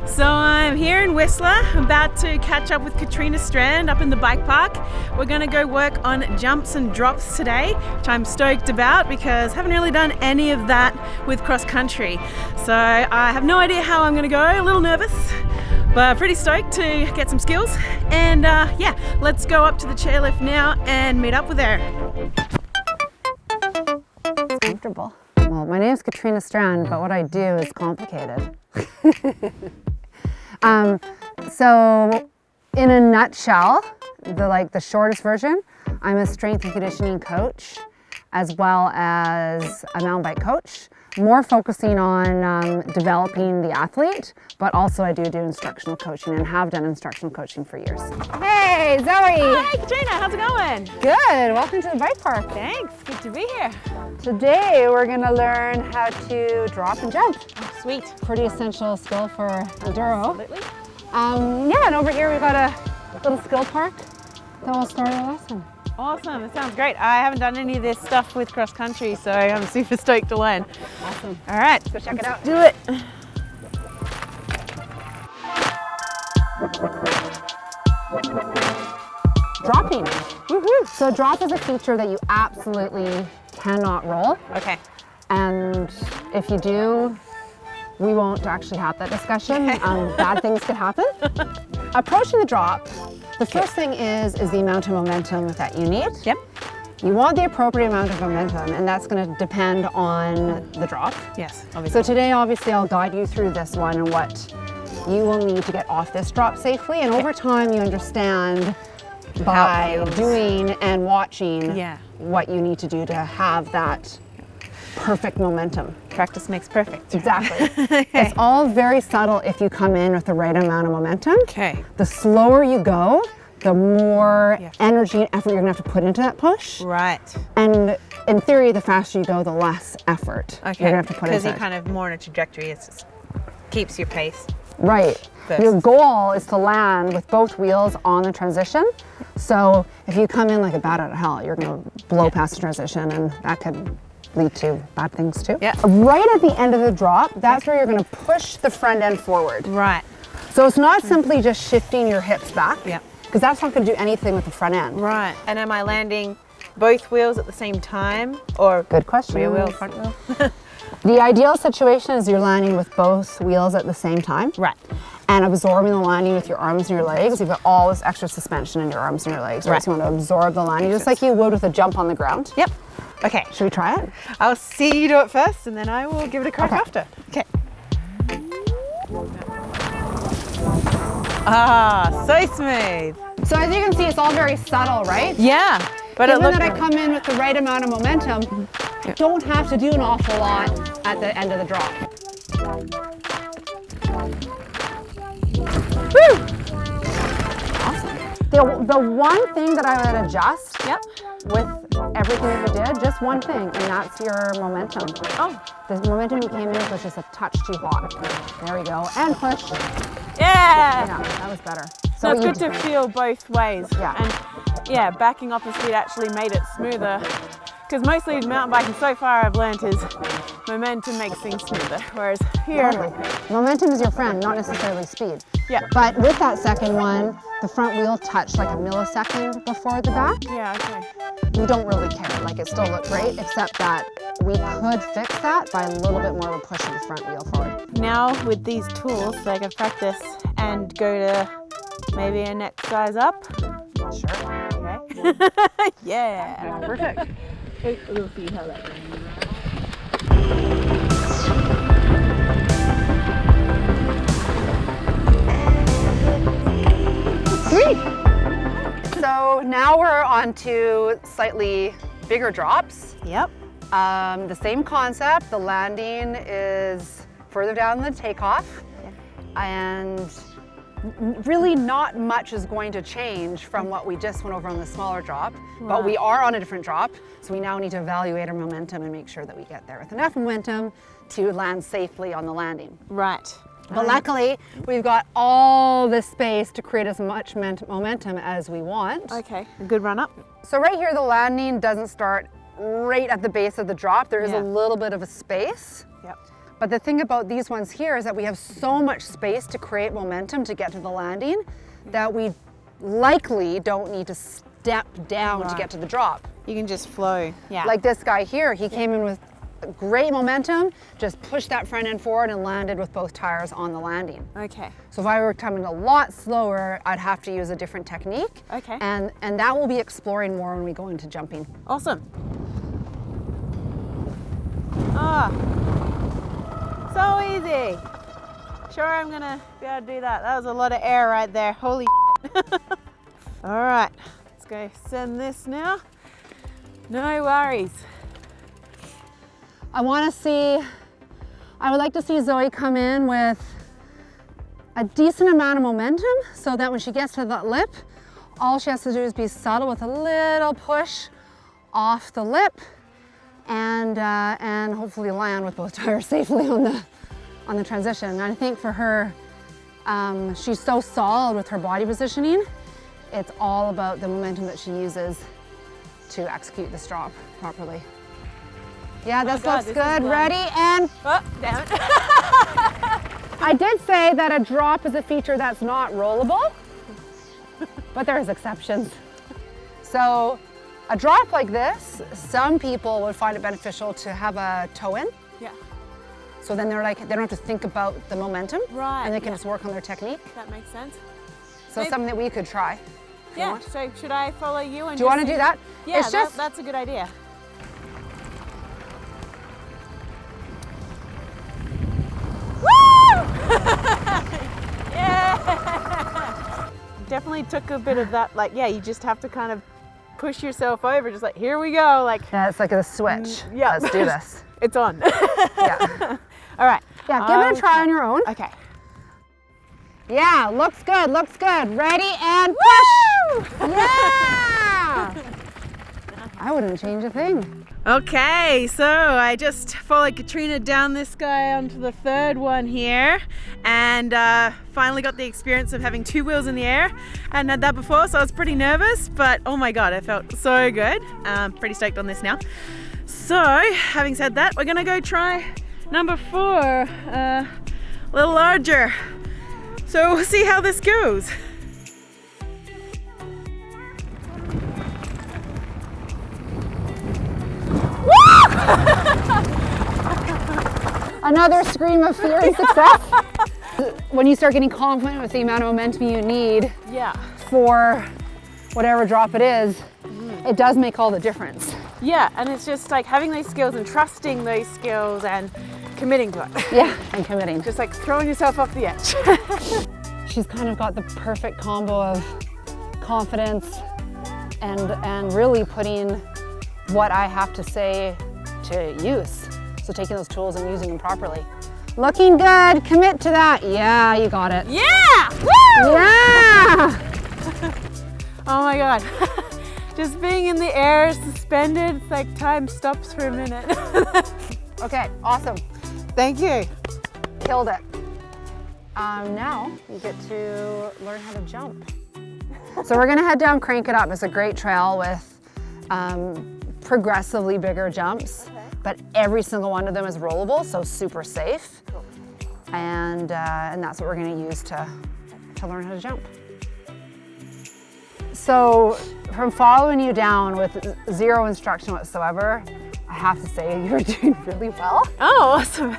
So I'm here in Whistler, about to catch up with Katrina Strand up in the bike park. We're going to go work on jumps and drops today, which I'm stoked about because I haven't really done any of that with cross country. So I have no idea how I'm going to go, a little nervous, but pretty stoked to get some skills. And yeah, let's go up to the chairlift now and meet up with her. It's comfortable. Well, my name is Katrina Strand, but what I do is complicated. So in a nutshell, the shortest version, I'm a strength and conditioning coach as well as a mountain bike coach, more focusing on developing the athlete, but also I do instructional coaching and have done instructional coaching for years. Hey, Zoe! Hi, Katrina, how's it going? Good, welcome to the bike park. Thanks, good to be here. Today we're gonna learn how to drop and jump. Oh, sweet. Pretty essential skill for Enduro. Absolutely. Yeah, and over here we've got a little skill park. So we'll start our lesson. Awesome, it sounds great. I haven't done any of this stuff with cross country, so I'm super stoked to learn. Awesome. All right, Let's go check it out. Do it. Dropping. Woohoo! So drop is a feature that you absolutely cannot roll. Okay. And if you do, we won't actually have that discussion. Bad things could happen. Approaching the drop, the first thing is the amount of momentum that you need. Yep. You want the appropriate amount of momentum, and that's going to depend on the drop. Yes, obviously. So today, obviously, I'll guide you through this one and what you will need to get off this drop safely. And over time, you understand by doing and watching what you need to do to have that perfect momentum. Practice makes perfect. Exactly. Okay. It's all very subtle if you come in with the right amount of momentum. Okay. The slower you go, the more energy and effort you're gonna have to put into that push. Right. And in theory, the faster you go, the less effort you're gonna have to put into it. Because you're kind of more in a trajectory, it just keeps your pace. Right. First. Your goal is to land with both wheels on the transition. So if you come in like a bat out of hell, you're gonna blow past the transition, and that could lead to bad things too. Yeah. Right at the end of the drop, that's where you're gonna push the front end forward. Right. So it's not simply just shifting your hips back. Yeah. Because that's not gonna do anything with the front end. Right. And am I landing both wheels at the same time, or Good question. rear wheel, front wheel? The ideal situation is you're landing with both wheels at the same time. Right. And absorbing the landing with your arms and your legs. You've got all this extra suspension in your arms and your legs. Right. So you want to absorb the landing just like you would with a jump on the ground. Yep. Okay. Should we try it? I'll see you do it first, and then I will give it a crack after. Okay. Ah, so smooth. So as you can see, it's all very subtle, right? Yeah. But Given it that I come in with the right amount of momentum, I don't have to do an awful lot at the end of the drop. Woo! Awesome. The one thing that I would adjust Yep. with everything that you did, just one thing, and that's your momentum. Oh. The momentum you came in with was just a touch too hot. There we go. And push. Yeah. Yeah, that was better. So it's good to feel both ways. Yeah. And yeah, backing off the speed actually made it smoother. Because mostly mountain biking so far I've learned is momentum makes things smoother. Whereas here, momentum is your friend, not necessarily speed. Yeah. But with that second one, the front wheel touched like a millisecond before the back. yeah, okay. We don't really care. Like, it still looked great, except that we could fix that by a little bit more of a push of the front wheel forward. Now with these tools, so I can practice and go to maybe a next size up. Sure. Okay. Yeah. Perfect. We'll see how that goes. Sweet. So now we're on to slightly bigger drops. Yep. The same concept. The landing is further down the takeoff, and really not much is going to change from what we just went over on the smaller drop, but we are on a different drop, so we now need to evaluate our momentum and make sure that we get there with enough momentum to land safely on the landing. Right. But luckily, we've got all this space to create as much momentum as we want. Okay, a good run up. So right here, the landing doesn't start right at the base of the drop. There is a little bit of a space. Yep. But the thing about these ones here is that we have so much space to create momentum to get to the landing that we likely don't need to step down to get to the drop. You can just flow. Yeah. Like this guy here, he came in with great momentum, just pushed that front end forward and landed with both tires on the landing. Okay. So if I were coming a lot slower, I'd have to use a different technique. Okay. And that will be exploring more when we go into jumping. Awesome. Ah, so easy. Sure, I'm gonna be able to do that. That was a lot of air right there. Holy shit. All right, let's go send this now. No worries. I would like to see Zoe come in with a decent amount of momentum so that when she gets to that lip, all she has to do is be subtle with a little push off the lip and hopefully land with both tires safely on the transition. And I think for her, she's so solid with her body positioning. It's all about the momentum that she uses to execute this drop properly. Yeah, this looks good. Ready and... Oh, damn it. I did say that a drop is a feature that's not rollable, but there's exceptions. So a drop like this, some people would find it beneficial to have a toe in. Yeah. So then they're like, they don't have to think about the momentum. Right. And they can just work on their technique. That makes sense. So something that we could try. Yeah, so should I follow you? And do you want to do that? Yeah, it's just, that's a good idea. Yeah! Definitely took a bit of that, like, yeah, you just have to kind of push yourself over, just like, here we go, like. Yeah, it's like a switch. Yeah. Let's do this. It's on. Yeah. All right. Yeah, give it a try on your own. Okay. Yeah, looks good, looks good. Ready and push! Yeah! I wouldn't change a thing. Okay, so I just followed Katrina down this guy onto the third one here and finally got the experience of having two wheels in the air. I hadn't had that before, so I was pretty nervous, but oh my God, it felt so good. Pretty stoked on this now. So, having said that, we're gonna go try number 4, a little larger. So we'll see how this goes. Another scream of fear and success. When you start getting confident with the amount of momentum you need for whatever drop it is, it does make all the difference. Yeah, and it's just like having those skills and trusting those skills and committing to it. Yeah, and committing. Just like throwing yourself off the edge. She's kind of got the perfect combo of confidence and really putting what I have to say to use. So taking those tools and using them properly. Looking good, commit to that. Yeah, you got it. Yeah! Woo! Yeah! Oh my God. Just being in the air, suspended, it's like time stops for a minute. Okay, awesome. Thank you. Killed it. Now you get to learn how to jump. So we're gonna head down Crank It Up. It's a great trail with progressively bigger jumps, but every single one of them is rollable, so super safe. Cool. And that's what we're gonna use to learn how to jump. So from following you down with zero instruction whatsoever, I have to say you're doing really well. Oh, awesome.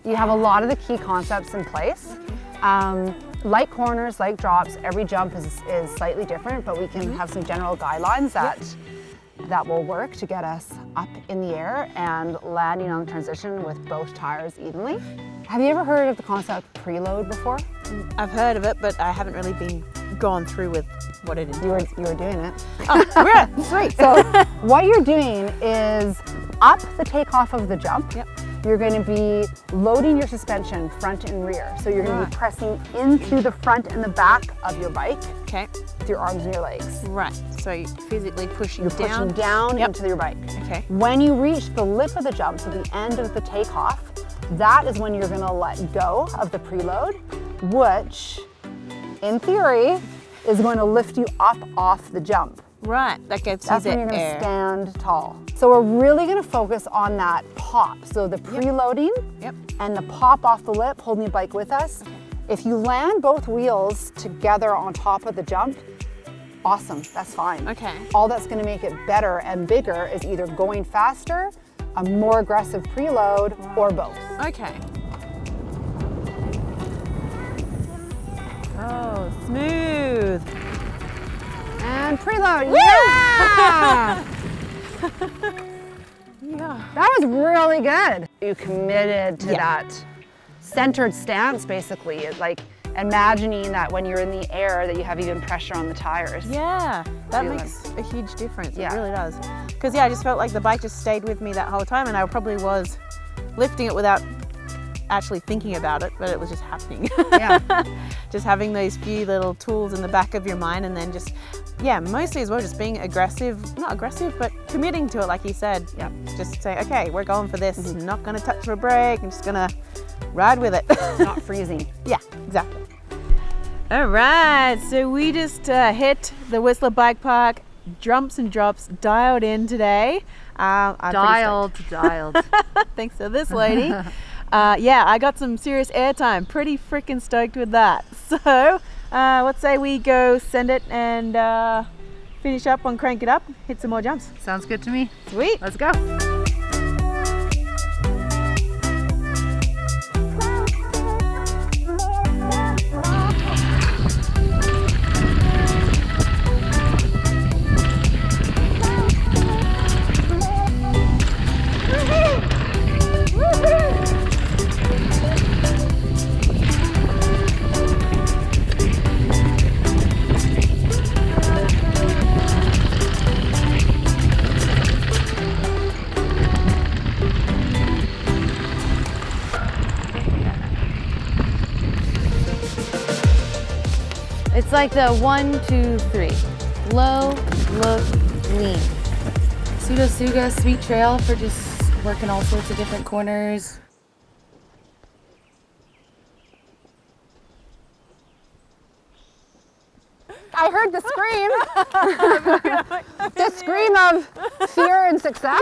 You have a lot of the key concepts in place. Like corners, like drops, every jump is slightly different, but we can have some general guidelines that will work to get us up in the air and landing on the transition with both tires evenly. Have you ever heard of the concept preload before? I've heard of it, but I haven't really been gone through with what it is. You were doing it. Oh, yeah, sweet. So what you're doing is up the takeoff of the jump. Yep. You're going to be loading your suspension front and rear. So you're going to be pressing into the front and the back of your bike with your arms and your legs. Right, so you're physically pushing You're down. pushing down into your bike. Okay. When you reach the lip of the jump, so the end of the takeoff, that is when you're going to let go of the preload, which in theory is going to lift you up off the jump. Right, that gets That's you when the you're going to air. stand tall. So we're really going to focus on that pop. So the preloading Yep. and the pop off the lip, holding the bike with us. If you land both wheels together on top of the jump, awesome, that's fine. Okay. All that's going to make it better and bigger is either going faster, a more aggressive preload, or both. Okay. Oh, smooth. And preload, yeah! Yeah. That was really good. You committed to Yeah. that centered stance, basically. It's like imagining that when you're in the air that you have even pressure on the tires. Yeah, that Feeling. makes a huge difference. Yeah. It really does. Because yeah, I just felt like the bike just stayed with me that whole time, and I probably was lifting it without actually thinking about it, but it was just happening. Yeah. Just having those few little tools in the back of your mind, and then just, yeah, mostly as well, just being aggressive, not aggressive, but committing to it, like you said. Yeah. Just say, okay, we're going for this. Not gonna touch my brake. I'm just gonna ride with it. It's not freezing. Yeah, exactly. All right, so we just hit the Whistler Bike Park, jumps and drops, dialed in today. I'm pretty Dialed. stoked. Thanks to this lady. Yeah, I got some serious airtime. Pretty freaking stoked with that. So let's say we go send it and finish up on Crank It Up, hit some more jumps. Sounds good to me. Sweet. Let's go. It's like the 1, 2, 3. Low, look, lean. Pseudo Suga, sweet trail for just working all sorts of different corners. I heard the scream. The scream of fear and success.